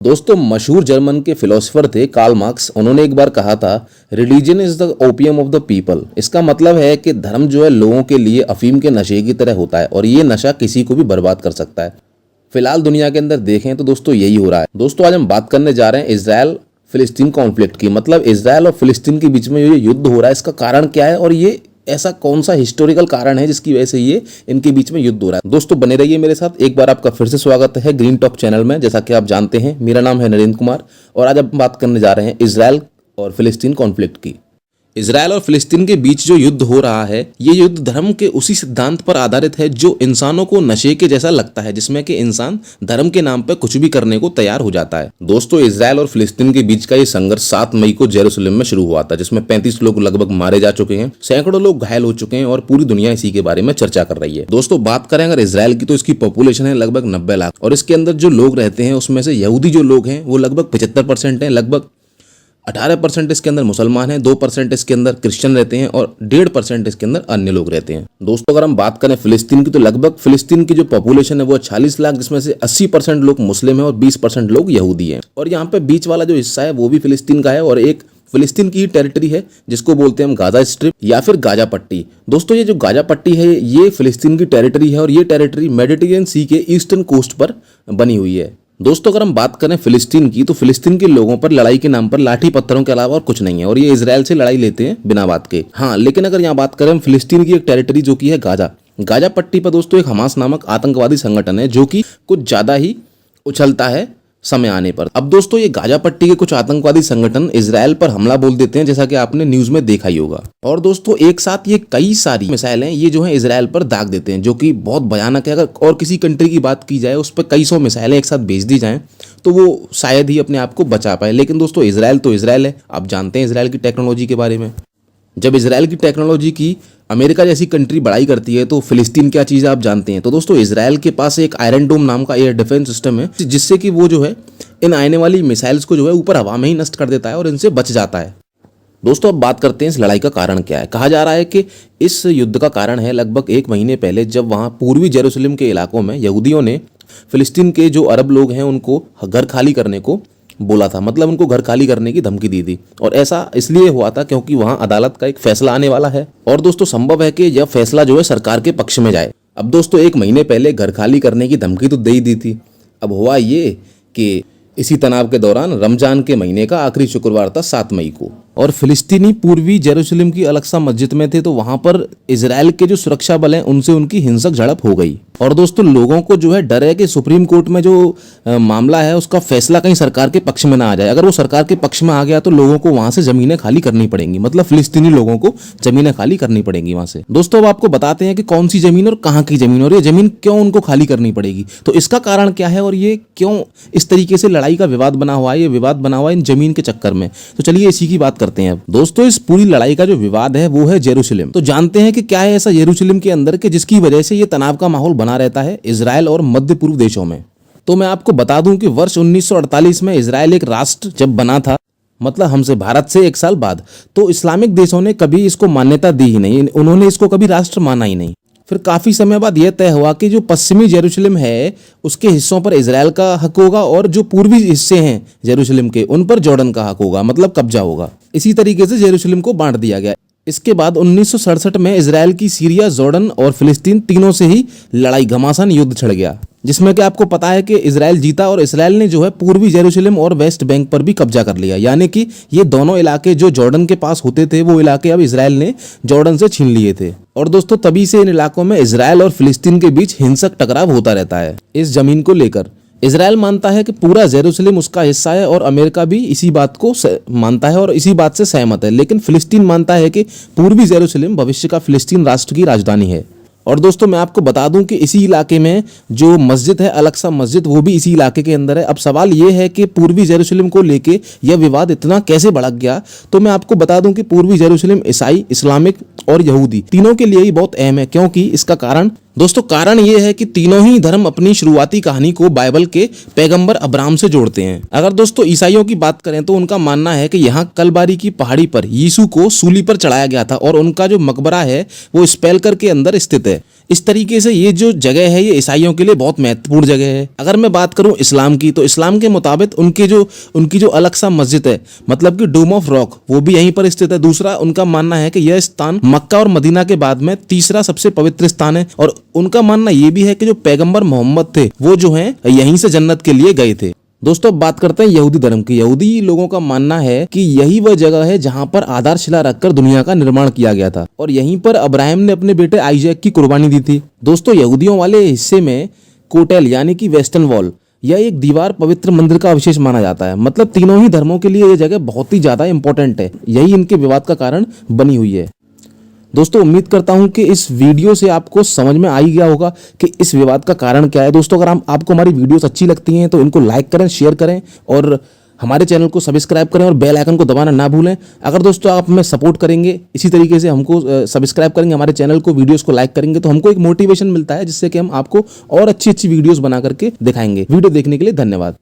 दोस्तों मशहूर जर्मन के फिलोसोफर थे कार्ल मार्क्स। उन्होंने एक बार कहा था, religion is the opium of the people. इसका मतलब है कि धर्म जो है लोगों के लिए अफीम के नशे की तरह होता है और ये नशा किसी को भी बर्बाद कर सकता है। फिलहाल दुनिया के अंदर देखें तो दोस्तों यही हो रहा है। दोस्तों आज हम बात करने जा रहे हैं इजराइल फिलिस्तीन कॉन्फ्लिक्ट की। मतलब इजराइल और फिलिस्तीन के बीच में ये युद्ध हो रहा है, इसका कारण क्या है और ये ऐसा कौन सा हिस्टोरिकल कारण है जिसकी वजह से ये इनके बीच में युद्ध हो रहा है। दोस्तों बने रहिए मेरे साथ। एक बार आपका फिर से स्वागत है ग्रीन टॉक चैनल में। जैसा कि आप जानते हैं मेरा नाम है नरेंद्र कुमार और आज हम बात करने जा रहे हैं इजराइल और फिलिस्तीन कॉन्फ्लिक्ट की। इजराइल और फिलिस्तीन के बीच जो युद्ध हो रहा है, ये युद्ध धर्म के उसी सिद्धांत पर आधारित है जो इंसानों को नशे के जैसा लगता है, जिसमें कि इंसान धर्म के नाम पर कुछ भी करने को तैयार हो जाता है। दोस्तों इजराइल और फिलिस्तीन के बीच का ये संघर्ष 7 मई को जेरूसलम में शुरू हुआ था, जिसमें 35 लोग लगभग मारे जा चुके हैं, सैकड़ों लोग घायल हो चुके हैं और पूरी दुनिया इसी के बारे में चर्चा कर रही है। दोस्तों बात करें अगर इजराइल की, तो इसकी पॉपुलेशन है लगभग 90 लाख और इसके अंदर जो लोग रहते हैं उसमें से यहूदी जो लोग हैं वो लगभग 75% है, लगभग 18% इसके अंदर मुसलमान हैं, 2% इसके अंदर क्रिश्चियन रहते हैं और 1.5% इसके अंदर अन्य लोग रहते हैं। दोस्तों अगर हम बात करें फिलिस्तीन की, तो लगभग फिलिस्तीन की जो पॉपुलेशन है वो 40 लाख, जिसमें से 80% लोग मुस्लिम हैं और 20% लोग यहूदी हैं। और यहाँ पे बीच वाला जो हिस्सा है वो भी फिलिस्तीन का है और एक फिलिस्तीन की ही टेरिटरी है जिसको बोलते हैं हम गाजा स्ट्रिप या फिर गाजा पट्टी। दोस्तों ये जो गाजा पट्टी है ये फिलिस्तीन की टेरिटरी है और ये टेरिटरी मेडिटेरियन सी के ईस्टर्न कोस्ट पर बनी हुई है। दोस्तों अगर हम बात करें फिलिस्तीन की, तो फिलिस्तीन के लोगों पर लड़ाई के नाम पर लाठी पत्थरों के अलावा और कुछ नहीं है और ये इजराइल से लड़ाई लेते हैं बिना बात के। हाँ, लेकिन अगर यहाँ बात करें फिलिस्तीन की एक टेरिटरी जो कि है गाजा पट्टी पर, दोस्तों एक हमास नामक आतंकवादी संगठन है जो कि कुछ ज्यादा ही उछलता है समय आने पर। अब दोस्तों ये गाजा पट्टी के कुछ आतंकवादी संगठन इजराइल पर हमला बोल देते हैं, जैसा कि आपने न्यूज में देखा ही होगा। और दोस्तों एक साथ ये कई सारी मिसाइलें ये जो है इजराइल पर दाग देते हैं, जो कि बहुत भयानक है। अगर और किसी कंट्री की बात की जाए उस पर कई 100 मिसाइलें एक साथ भेज दी जाएं तो वो शायद ही अपने आप को बचा पाए। लेकिन दोस्तों इजराइल तो इजराइल है। आप जानते हैं इजराइल की टेक्नोलॉजी के बारे में। जब इजराइल की टेक्नोलॉजी की अमेरिका जैसी कंट्री बड़ाई करती है तो फिलिस्तीन क्या चीज़ है आप जानते हैं। तो दोस्तों इजराइल के पास एक आयरन डोम नाम का एयर डिफेंस सिस्टम है, जिससे कि वो जो है इन आने वाली मिसाइल्स को जो है ऊपर हवा में ही नष्ट कर देता है और इनसे बच जाता है। दोस्तों अब बात करते हैं इस लड़ाई का कारण क्या है। कहा जा रहा है कि इस युद्ध का कारण है लगभग 1 महीने पहले, जब वहाँ पूर्वी जेरूसलम के इलाकों में यहूदियों ने फिलिस्तीन के जो अरब लोग हैं उनको घर खाली करने को बोला था। मतलब उनको घर खाली करने की धमकी दी थी और ऐसा इसलिए हुआ था क्योंकि वहां अदालत का एक फैसला आने वाला है और दोस्तों संभव है कि यह फैसला जो है सरकार के पक्ष में जाए। अब दोस्तों 1 महीने पहले घर खाली करने की धमकी तो दे ही दी थी। अब हुआ ये कि इसी तनाव के दौरान रमजान के महीने का आखिरी शुक्रवार था 7 मई को, और फिलिस्तीनी पूर्वी जेरूसलम की अलक्सा मस्जिद में थे, तो वहां पर इजराइल के जो सुरक्षा बल हैं उनसे उनकी हिंसक झड़प हो गई। और दोस्तों लोगों को जो है डर है कि सुप्रीम कोर्ट में जो मामला है उसका फैसला कहीं सरकार के पक्ष में ना आ जाए। अगर वो सरकार के पक्ष में आ गया तो लोगों को वहां से जमीनें खाली करनी पड़ेंगी, मतलब फिलिस्तीनी लोगों को जमीनें खाली करनी पड़ेंगी वहां से। दोस्तों अब आपको बताते हैं कि कौन सी जमीन और कहाँ की जमीन और ये जमीन क्यों उनको खाली करनी पड़ेगी, तो इसका कारण क्या है और ये क्यों इस तरीके से लड़ाई का विवाद बना हुआ है। ये विवाद बना हुआ है इन जमीन के चक्कर में। तो चलिए इसी की बात करते हैं। अब दोस्तों इस पूरी लड़ाई का जो विवाद है वो है जेरूसलम। तो जानते हैं कि क्या है ऐसा जेरूसलम के अंदर के जिसकी वजह से ये तनाव का माहौल बना रहता है इजराइल और मध्य पूर्व देशों में। तो मैं आपको बता दूं कि वर्ष 1948 में इजराइल एक राष्ट्र जब बना था, मतलब हमसे भारत से 1 साल बाद, तो इस्लामिक देशों ने कभी इसको मान्यता दी ही नहीं, उन्होंने इसको कभी राष्ट्र माना ही नहीं। फिर काफी समय बाद यह तय हुआ कि जो पश्चिमी जेरूसलम है उसके हिस्सों पर इजराइल का हक होगा और जो पूर्वी हिस्से हैं जेरूसलम के उन पर जॉर्डन का हक होगा, मतलब कब्जा होगा। इसी तरीके से जेरूसलम को बांट दिया गया। इसके बाद 1967 में इजराइल की सीरिया, जॉर्डन और फिलिस्तीन तीनों से ही लड़ाई घमासान युद्ध छिड़ गया, जिसमें कि आपको पता है कि इजराइल जीता और इजराइल ने जो है पूर्वी जेरूसलम और वेस्ट बैंक पर भी कब्जा कर लिया। यानी कि ये दोनों इलाके जो जॉर्डन के पास होते थे वो इलाके अब इजराइल ने जॉर्डन से छीन लिए थे। और दोस्तों तभी से इन इलाकों में इजराइल और फिलिस्तीन के बीच हिंसक टकराव होता रहता है इस जमीन को लेकर। इजराइल मानता है कि पूरा जेरूसलम उसका हिस्सा है और अमेरिका भी इसी बात को मानता है और इसी बात से सहमत है। लेकिन फिलिस्तीन मानता है कि पूर्वी जेरूसलम भविष्य का फिलिस्तीन राष्ट्र की राजधानी है। और दोस्तों मैं आपको बता दूं कि इसी इलाके में जो मस्जिद है अलक्सा मस्जिद, वो भी इसी इलाके के अंदर है। अब सवाल ये है कि पूर्वी जेरूसलम को लेके यह विवाद इतना कैसे भड़क गया। तो मैं आपको बता दूं कि पूर्वी जेरूसलम ईसाई, इस्लामिक और यहूदी तीनों के लिए ही बहुत अहम है, क्योंकि इसका कारण दोस्तों कारण ये है कि तीनों ही धर्म अपनी शुरुआती कहानी को बाइबल के पैगंबर अब्राहम से जोड़ते हैं। अगर दोस्तों ईसाइयों की बात करें तो उनका मानना है कि यहाँ कलबारी की पहाड़ी पर यीशु को सूली पर चढ़ाया गया था और उनका जो मकबरा है वो स्पेलकर के अंदर स्थित है। इस तरीके से ये जो जगह है ये ईसाइयों के लिए बहुत महत्वपूर्ण जगह है। अगर मैं बात करूं इस्लाम की, तो इस्लाम के मुताबिक उनकी जो अलग सा मस्जिद है, मतलब कि डोम ऑफ रॉक, वो भी यहीं पर स्थित है। दूसरा, उनका मानना है कि यह स्थान मक्का और मदीना के बाद में तीसरा सबसे पवित्र स्थान है। और उनका मानना ये भी है कि जो पैगंबर मोहम्मद थे वो जो है यहीं से जन्नत के लिए गए थे। दोस्तों, अब बात करते हैं यहूदी धर्म की। यहूदी लोगों का मानना है कि यही वह जगह है जहां पर आधारशिला रखकर दुनिया का निर्माण किया गया था और यहीं पर अब्राहम ने अपने बेटे आइजैक की कुर्बानी दी थी। दोस्तों, यहूदियों वाले हिस्से में कोटेल यानी कि वेस्टर्न वॉल, यह एक दीवार पवित्र मंदिर का अवशेष माना जाता है। मतलब तीनों ही धर्मों के लिए यह जगह बहुत ही ज्यादा इंपॉर्टेंट है। यही इनके विवाद का कारण बनी हुई है। दोस्तों, उम्मीद करता हूं कि इस वीडियो से आपको समझ में आ ही गया होगा कि इस विवाद का कारण क्या है। दोस्तों, अगर आपको हमारी वीडियोस अच्छी लगती हैं तो इनको लाइक करें, शेयर करें और हमारे चैनल को सब्सक्राइब करें और बेल आइकन को दबाना ना भूलें। अगर दोस्तों आप हमें सपोर्ट करेंगे, इसी तरीके से हमको सब्सक्राइब करेंगे, हमारे चैनल को, वीडियोस को लाइक करेंगे, तो हमको एक मोटिवेशन मिलता है जिससे कि हम आपको और अच्छी अच्छी वीडियोस बना करके दिखाएंगे। वीडियो देखने के लिए धन्यवाद।